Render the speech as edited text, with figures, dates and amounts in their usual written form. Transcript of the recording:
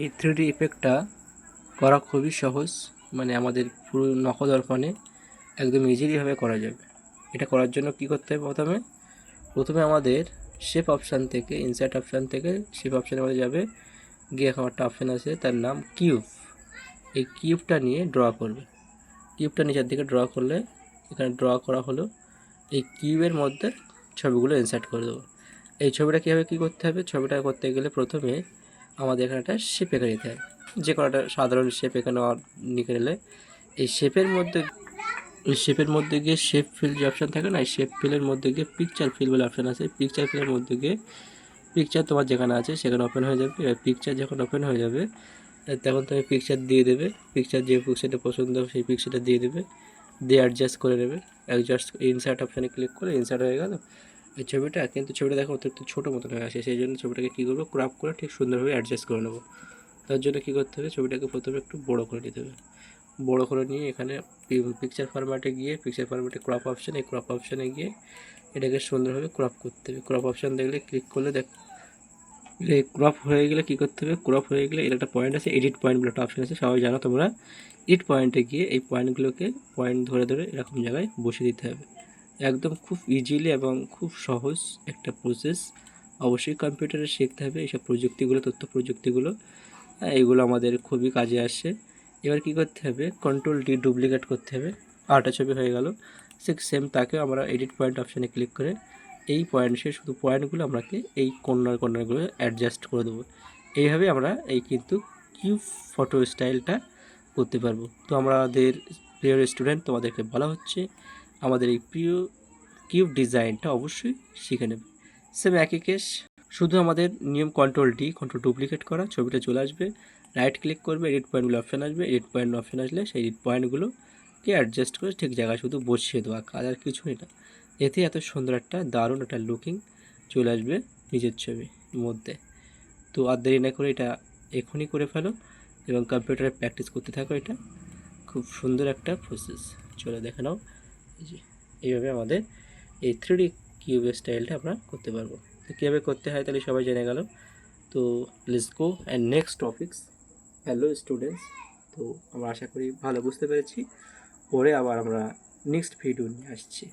এই 3D ইফেক্টটা করা খুবই সহজ, মানে আমাদের পুরো নখদর্পণে একদম ইজিলিভাবে করা যাবে। এটা করার জন্য কি করতে হবে? প্রথমে আমাদের শেপ অপশান থেকে, ইনসার্ট অপশান থেকে শেপ অপশানে আমাদের যাবে, গিয়ে এখন একটা অপশান আছে তার নাম কিউব। এই কিউবটা নিয়ে ড্র করবে। কিউবটা নিচের দিকে ড্র করলে, এখানে ড্র করা হলো, এই কিউবের মধ্যে ছবিগুলো ইনসার্ট করে দেবো। এই ছবিটা কীভাবে কী করতে হবে? ছবিটা করতে গেলে প্রথমে আমাদের এখানে একটা শেপ এঁকে নিতে হবে। যে কোনো একটা সাধারণ শেপ এখানে লিখে নিলে এই শেপের মধ্যে গিয়ে শেপ ফিল যে অপশান থাকে না, এই শেপ ফিলের মধ্যে গিয়ে পিকচার ফিল বলে অপশান আছে। পিকচার ফিলের মধ্যে গিয়ে পিকচার তোমার যেখানে আছে সেখানে ওপেন হয়ে যাবে। এবার পিকচার যখন ওপেন হয়ে যাবে তখন তুমি পিকচার দিয়ে দেবে। পিকচার যে পিকচারটা পছন্দ হবে সেই পিকচারটা দিয়ে দেবে, দিয়ে অ্যাডজাস্ট করে নেবে। অ্যাডজাস্ট ইনসার্ট অপশানে ক্লিক করে ইনসার্ট হয়ে গেল এই ছবিটা। কিন্তু ছবিটা দেখো অতিরিক্ত ছোটো মতন হয়ে আসে, সেই জন্য ছবিটাকে কী করবো, ক্রপ করে ঠিক সুন্দরভাবে অ্যাডজাস্ট করে নেবো। তার জন্য কী করতে হবে, ছবিটাকে প্রথমে একটু বড়ো করে নিতে হবে। বড় করে নিয়ে এখানে পিকচার ফরম্যাটে গিয়ে, পিকচার ফরম্যাটে ক্রপ অপশান, এই ক্রপ অপশানে গিয়ে এটাকে সুন্দরভাবে ক্রপ করতে হবে। ক্রপ অপশান দেখলে ক্লিক করলে ক্রপ হয়ে গেলে কী করতে হবে, ক্রপ হয়ে গেলে এর একটা পয়েন্ট আছে, এডিট পয়েন্ট বলে একটা অপশান আছে, সবাই জানো তোমরা। এডিট পয়েন্টে গিয়ে এই পয়েন্টগুলোকে পয়েন্ট ধরে ধরে এরকম জায়গায় বসিয়ে দিতে হবে। একদম খুব ইজিলি এবং খুব সহজ একটা প্রসেস। অবশ্যই কম্পিউটারে শিখতে হবে এইসব প্রযুক্তিগুলো, তথ্য প্রযুক্তিগুলো। এইগুলো আমাদের খুবই কাজে আসে। এবার কী করতে হবে, কন্ট্রোল-D ডুপ্লিকেট করতে হবে। আরেকটা ছবি হয়ে গেল। সেম তাকেও আমরা এডিট পয়েন্ট অপশানে ক্লিক করে এই পয়েন্টসে শুধু পয়েন্টগুলো আমরাকে এই কর্নারগুলো অ্যাডজাস্ট করে দেবো। এইভাবে আমরা এই কিন্তু কিউব ফটো স্টাইলটা করতে পারবো। তো আমাদের প্রিয় স্টুডেন্ট, তোমাদেরকে বলা হচ্ছে আমাদের এই প্রিয় কিউব ডিজাইনটা অবশ্যই শিখে নেবে। সেম একই কেস, শুধু আমাদের নিয়ম কন্ট্রোল-D, কন্ট্রোল ডুপ্লিকেট করা, ছবিটা চলে আসবে, রাইট ক্লিক করবে, এডিট পয়েন্টগুলো অপশান আসবে, এডিট পয়েন্ট অপশান আসলে সেই এডিট পয়েন্টগুলোকে অ্যাডজাস্ট করে ঠিক জায়গায় শুধু বসিয়ে দেওয়া, কাজ আর কিছুই না। এতে এত সুন্দর একটা দারুণ একটা লুকিং চলে আসবে নিজের ছবির মধ্যে। তো আর দেরি না করে এটা এখনই করে ফেলো এবং কম্পিউটারে প্র্যাকটিস করতে থাকো। এটা খুব সুন্দর একটা প্রসেস। চলে দেখে নাও, এই যে এইভাবে আমাদের এই 3D কিউবের স্টাইলটা আমরা করতে পারবো। তো কীভাবে করতে হয় তাহলে সবাই জেনে গেল। তো let's go and next topics. Hello students, তো আমরা আশা করি ভালো বুঝতে পেরেছি। পরে আবার আমরা নেক্সট ভিডিও নিয়ে আসছি।